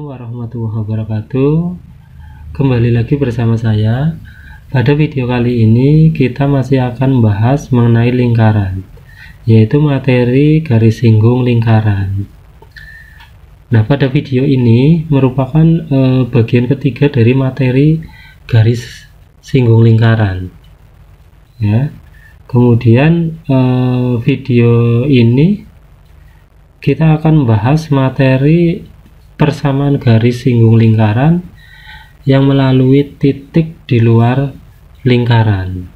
Assalamualaikum warahmatullahi wabarakatuh. Kembali lagi bersama saya. Pada video kali ini kita masih akan membahas mengenai lingkaran, yaitu materi garis singgung lingkaran. Nah, pada video ini merupakan bagian ketiga dari materi garis singgung lingkaran. Ya. Kemudian video ini kita akan membahas materi persamaan garis singgung lingkaran yang melalui titik di luar lingkaran.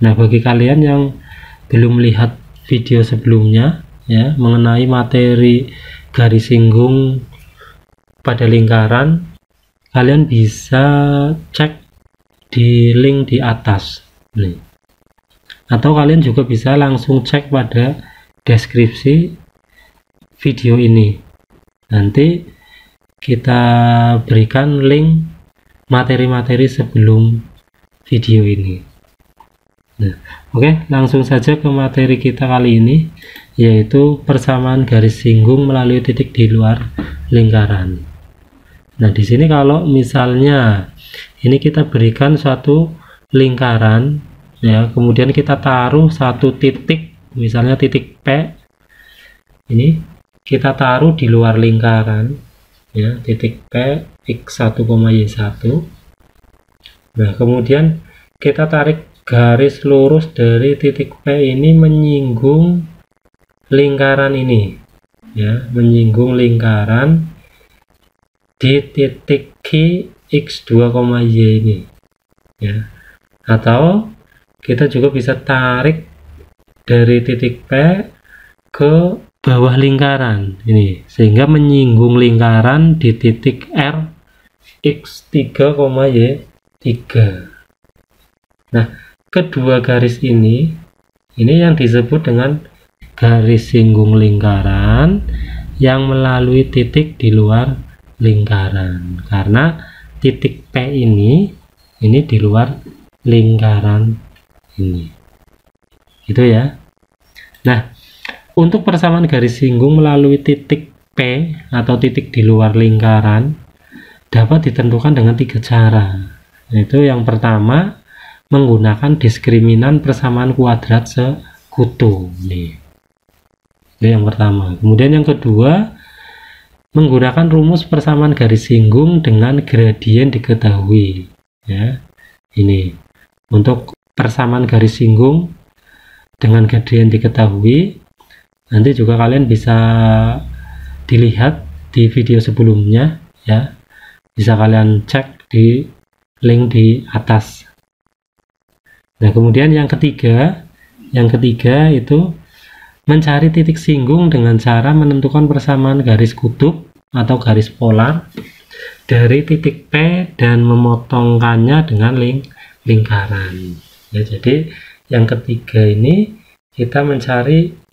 Nah, bagi kalian yang belum melihat video sebelumnya ya mengenai materi garis singgung pada lingkaran, kalian bisa cek di link di atas nih. Atau kalian juga bisa langsung cek pada deskripsi video ini. Nanti kita berikan link materi-materi sebelum video ini. Nah, oke, langsung saja ke materi kita kali ini, yaitu persamaan garis singgung melalui titik di luar lingkaran. Nah, di sini kalau misalnya ini kita berikan suatu lingkaran ya, kemudian kita taruh satu titik, misalnya titik P ini kita taruh di luar lingkaran ya, titik P x1, y1. Nah, kemudian kita tarik garis lurus dari titik P ini menyinggung lingkaran ini ya, menyinggung lingkaran di titik Q x2, y ini ya. Atau kita juga bisa tarik dari titik P ke bawah lingkaran ini sehingga menyinggung lingkaran di titik R x3, y3. Nah, kedua garis ini yang disebut dengan garis singgung lingkaran yang melalui titik di luar lingkaran, karena titik P ini di luar lingkaran ini, gitu ya. Nah, untuk persamaan garis singgung melalui titik P atau titik di luar lingkaran dapat ditentukan dengan 3 cara. Yaitu yang pertama, menggunakan diskriminan persamaan kuadrat sekutu. Nih. Itu yang pertama. Kemudian yang kedua, menggunakan rumus persamaan garis singgung dengan gradien diketahui. Ya. Ini. Untuk persamaan garis singgung dengan gradien diketahui, nanti juga kalian bisa dilihat di video sebelumnya ya, bisa kalian cek di link di atas. Nah, kemudian yang ketiga itu mencari titik singgung dengan cara menentukan persamaan garis kutub atau garis polar dari titik P dan memotongkannya dengan lingkaran ya. Jadi yang ketiga ini kita mencari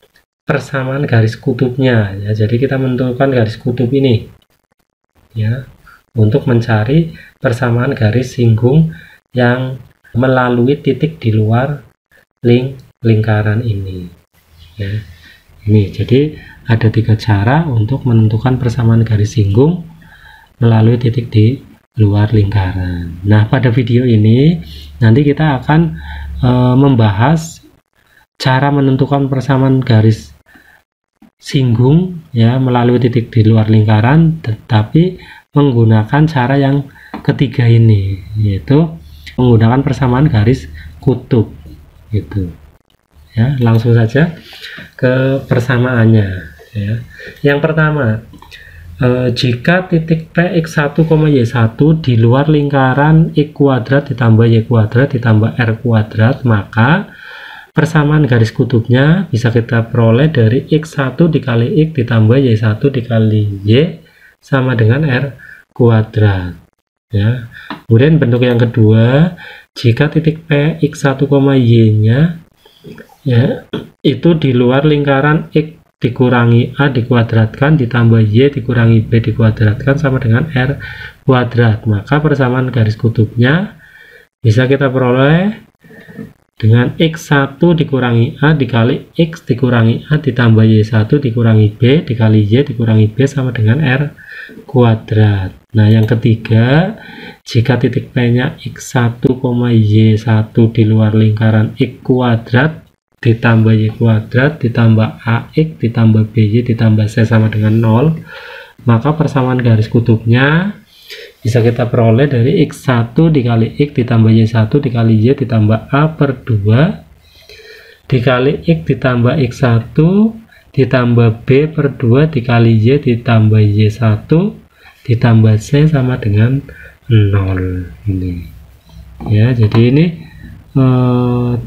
persamaan garis kutubnya ya. Jadi kita menentukan garis kutub ini ya untuk mencari persamaan garis singgung yang melalui titik di luar lingkaran ini ya. Ini jadi ada 3 cara untuk menentukan persamaan garis singgung melalui titik di luar lingkaran. Nah, pada video ini nanti kita akan membahas cara menentukan persamaan garis singgung ya melalui titik di luar lingkaran, tetapi menggunakan cara yang ketiga ini, yaitu menggunakan persamaan garis kutub gitu ya. Langsung saja ke persamaannya ya. Yang pertama, jika titik P x1, y1 di luar lingkaran x kuadrat ditambah y kuadrat ditambah r kuadrat, maka persamaan garis kutubnya bisa kita peroleh dari x1 dikali x ditambah y1 dikali y sama dengan r kuadrat ya. Kemudian bentuk yang kedua, jika titik P x1, y nya ya itu di luar lingkaran x dikurangi a dikuadratkan ditambah y dikurangi b dikuadratkan sama dengan r kuadrat, maka persamaan garis kutubnya bisa kita peroleh dengan X1 dikurangi A dikali X dikurangi A ditambah Y1 dikurangi B dikali Y dikurangi B sama dengan R kuadrat. Nah, yang ketiga, jika titik P-nya X1, Y1 di luar lingkaran X kuadrat ditambah Y kuadrat ditambah AX ditambah BY ditambah C sama dengan 0, maka persamaan garis kutubnya bisa kita peroleh dari X1 dikali X ditambah Y1 dikali Y ditambah A per 2 dikali X ditambah X1 ditambah B per 2 dikali Y ditambah Y1 ditambah C sama dengan 0 ini. Ya, jadi ini 3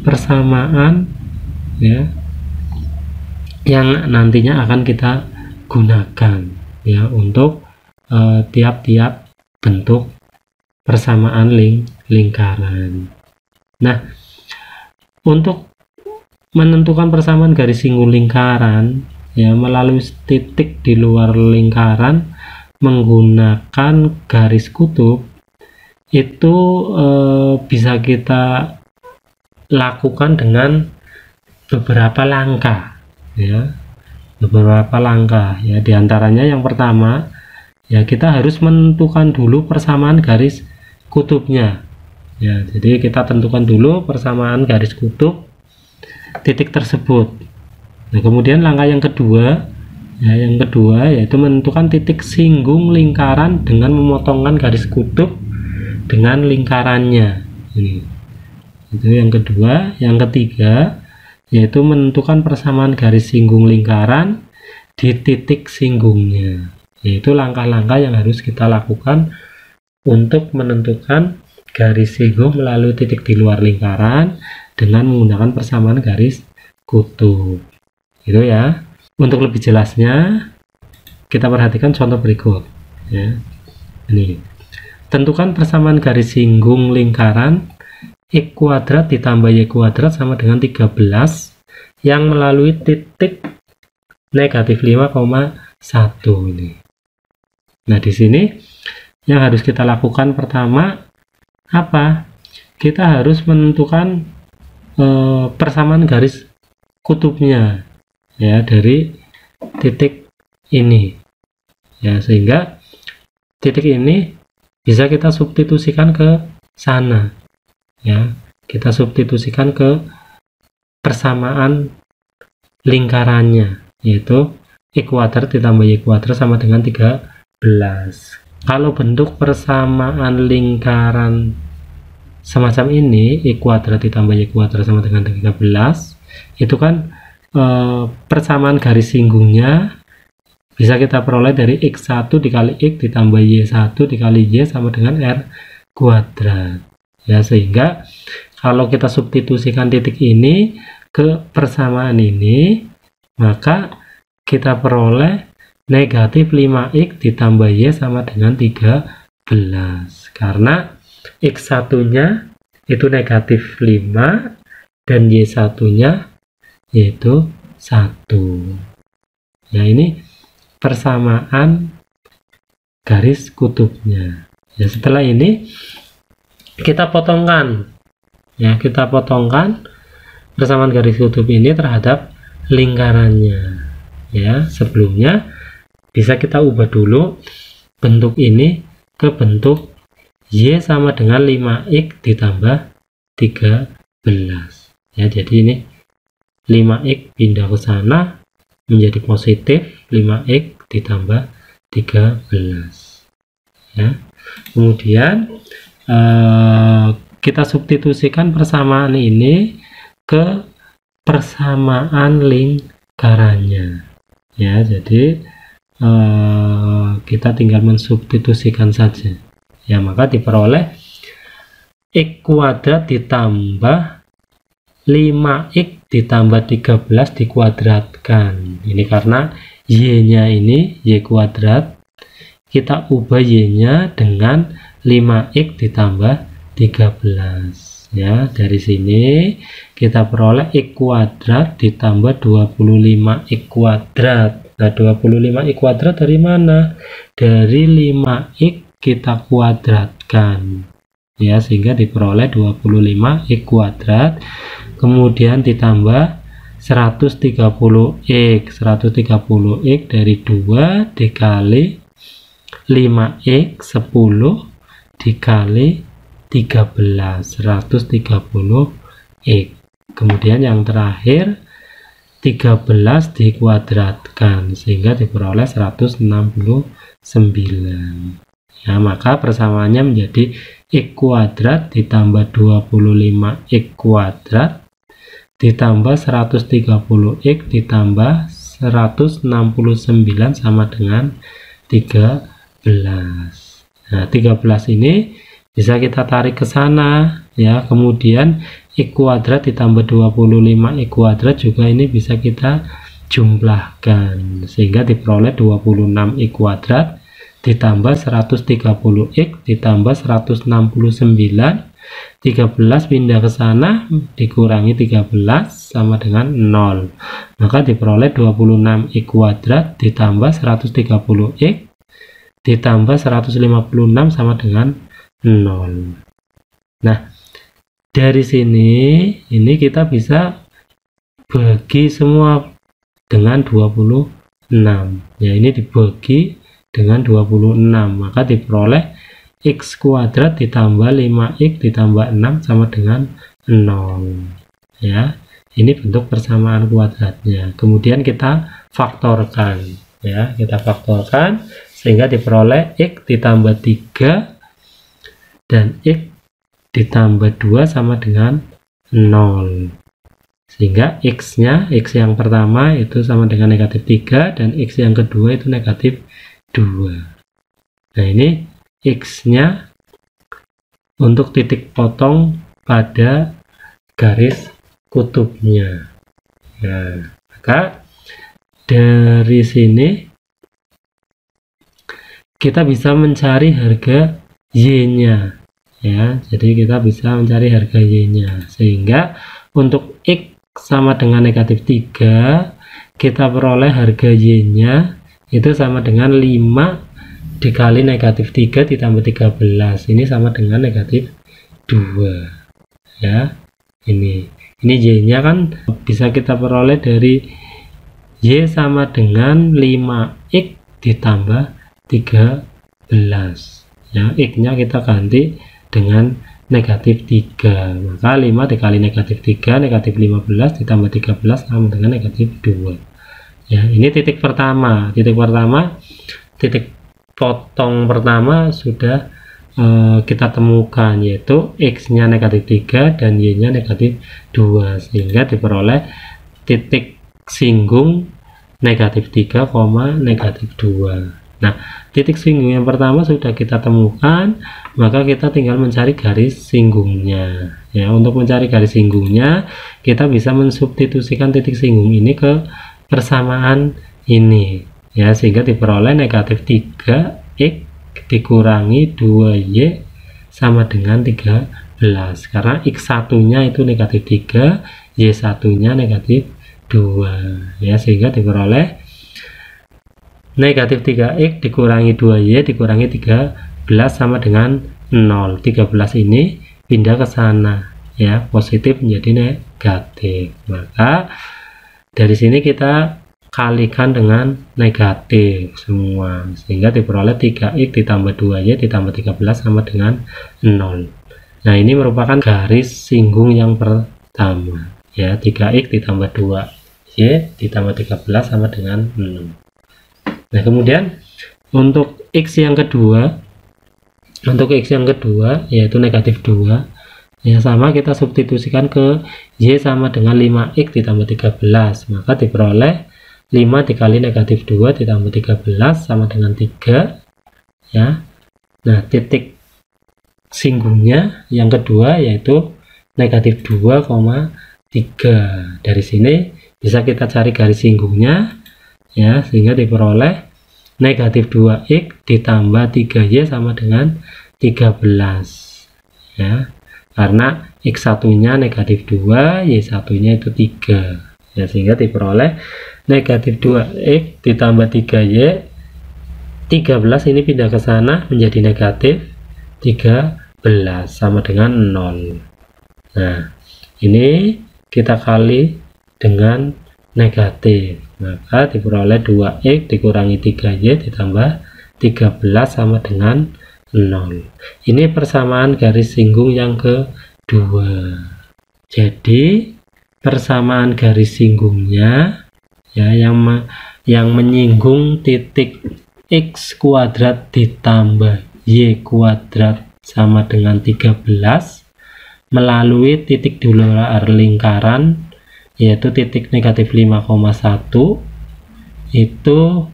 persamaan ya yang nantinya akan kita gunakan ya untuk tiap-tiap bentuk persamaan lingkaran. Nah, untuk menentukan persamaan garis singgung lingkaran ya melalui titik di luar lingkaran menggunakan garis kutub itu bisa kita lakukan dengan beberapa langkah ya, diantaranya yang pertama ya, kita harus menentukan dulu persamaan garis kutubnya ya. Jadi kita tentukan dulu persamaan garis kutub titik tersebut. Nah, kemudian langkah yang kedua ya, yaitu menentukan titik singgung lingkaran dengan memotongkan garis kutub dengan lingkarannya. Ini itu yang kedua. Yang ketiga yaitu menentukan persamaan garis singgung lingkaran di titik singgungnya. Yaitu langkah-langkah yang harus kita lakukan untuk menentukan garis singgung melalui titik di luar lingkaran dengan menggunakan persamaan garis kutub. Itu ya. Untuk lebih jelasnya kita perhatikan contoh berikut ya. Ini. Tentukan persamaan garis singgung lingkaran X kuadrat ditambah Y kuadrat sama dengan 13 yang melalui titik negatif 5,1 ini. Nah, di sini yang harus kita lakukan pertama apa? Kita harus menentukan persamaan garis kutubnya ya dari titik ini ya, sehingga titik ini bisa kita substitusikan ke sana ya. Kita substitusikan ke persamaan lingkarannya, yaitu X kuadrat ditambah Y kuadrat sama dengan 13. Kalau bentuk persamaan lingkaran semacam ini, X kuadrat ditambah Y kuadrat sama dengan 13, itu kan persamaan garis singgungnya bisa kita peroleh dari X1 dikali X ditambah Y1 dikali Y sama dengan R kuadrat ya, sehingga kalau kita substitusikan titik ini ke persamaan ini, maka kita peroleh negatif 5X ditambah Y sama dengan 13 karena X1 nya itu negatif 5 dan Y1 nya yaitu 1 ya. Ini persamaan garis kutubnya ya. Setelah ini kita potongkan ya, kita potongkan persamaan garis kutub ini terhadap lingkarannya ya. Sebelumnya bisa kita ubah dulu bentuk ini ke bentuk Y sama dengan 5X ditambah 13 ya. Jadi ini 5X pindah ke sana menjadi positif 5X ditambah 13 ya. Kemudian kita substitusikan persamaan ini ke persamaan lingkarannya ya. Jadi kita tinggal mensubstitusikan saja ya, maka diperoleh X kuadrat ditambah 5X ditambah 13 dikuadratkan. Ini karena Y nya ini Y kuadrat, kita ubah Y nya dengan 5X ditambah 13 ya. Dari sini kita peroleh X kuadrat ditambah 25X kuadrat. Nah, 25X kuadrat dari mana? Dari 5X kita kuadratkan ya, sehingga diperoleh 25x kuadrat, kemudian ditambah 130x. 130x dari 2 dikali 5x 10 dikali 13, 130x. Kemudian yang terakhir 13 dikuadratkan sehingga diperoleh 169. Ya, maka persamaannya menjadi x kuadrat ditambah 25x kuadrat ditambah 130x ditambah 169 sama dengan 13. Nah, 13 ini bisa kita tarik ke sana ya. Kemudian x kuadrat ditambah 25x kuadrat juga ini bisa kita jumlahkan sehingga diperoleh 26x kuadrat ditambah 130x ditambah 169. 13 pindah ke sana dikurangi 13 sama dengan 0, maka diperoleh 26x kuadrat ditambah 130x ditambah 156 sama dengan 0. Nah, dari sini ini kita bisa bagi semua dengan 26 ya, ini dibagi dengan 26, maka diperoleh x kuadrat ditambah 5x ditambah 6 sama dengan 0 ya. Ini bentuk persamaan kuadratnya. Kemudian kita faktorkan ya, kita faktorkan sehingga diperoleh x ditambah 3 dan x ditambah 2 sama dengan 0, sehingga x yang pertama itu sama dengan negatif 3 dan x yang kedua itu negatif 2. Nah, ini x-nya untuk titik potong pada garis kutubnya. Nah, maka dari sini kita bisa mencari harga y-nya ya. Jadi kita bisa mencari harga y-nya sehingga untuk x sama dengan negatif 3 kita peroleh harga y-nya itu sama dengan 5 dikali negatif 3 ditambah 13, ini sama dengan negatif 2 ya. Ini y-nya kan bisa kita peroleh dari y sama dengan 5x ditambah 13 ya. X-nya kita ganti dengan negatif 3, maka 5 dikali negatif 3 negatif 15 ditambah 13 sama dengan negatif 2 ya. Ini titik pertama, titik potong pertama sudah kita temukan, yaitu x-nya negatif 3 dan y-nya negatif 2, sehingga diperoleh titik singgung negatif 3, negatif 2. Nah, titik singgung yang pertama sudah kita temukan, maka kita tinggal mencari garis singgungnya ya. Untuk mencari garis singgungnya kita bisa mensubstitusikan titik singgung ini ke persamaan ini ya, sehingga diperoleh negatif 3x dikurangi 2y sama dengan 13, karena x1 nya itu negatif 3, y1 nya negatif 2 ya, sehingga diperoleh negatif 3x dikurangi 2y dikurangi 13 sama dengan 0. 13 ini pindah ke sana ya, positif menjadi negatif, maka dari sini kita kalikan dengan negatif semua sehingga diperoleh 3x ditambah 2y ditambah 13 sama dengan 0. Nah, ini merupakan garis singgung yang pertama ya, 3x ditambah 2y ditambah 13 sama dengan 0. Nah, kemudian untuk x yang kedua yaitu negatif 2 ya, sama kita substitusikan ke y sama dengan 5x ditambah 13, maka diperoleh 5 dikali negatif 2 ditambah 13 sama dengan 3 ya. Nah, titik singgungnya yang kedua yaitu negatif 2,3. Dari sini bisa kita cari garis singgungnya ya, sehingga diperoleh negatif 2x ditambah 3y sama dengan 13 ya, karena x1 nya negatif 2, y1 nya itu 3 ya, sehingga diperoleh negatif 2x ditambah 3y, 13 ini pindah ke sana menjadi negatif 13 sama dengan 0. Nah, ini kita kali dengan negatif, maka diperoleh 2x dikurangi 3y ditambah 13 sama dengan 0. Ini persamaan garis singgung yang kedua. Jadi persamaan garis singgungnya ya yang menyinggung titik x kuadrat ditambah y kuadrat sama dengan 13 melalui titik di luar lingkaran, yaitu titik negatif 5,1. Itu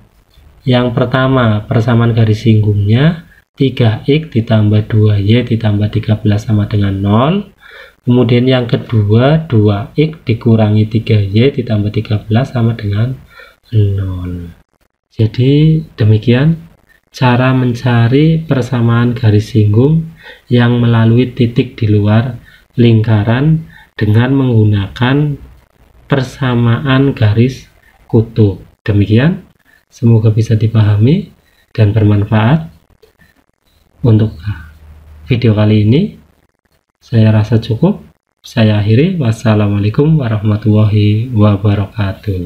yang pertama, persamaan garis singgungnya 3x ditambah 2y ditambah 13 sama dengan 0. Kemudian yang kedua 2x dikurangi 3y ditambah 13 sama dengan 0. Jadi demikian cara mencari persamaan garis singgung yang melalui titik di luar lingkaran dengan menggunakan persamaan garis kutub. Demikian, semoga bisa dipahami dan bermanfaat. Untuk video kali ini saya rasa cukup. Saya akhiri. Wassalamualaikum warahmatullahi wabarakatuh.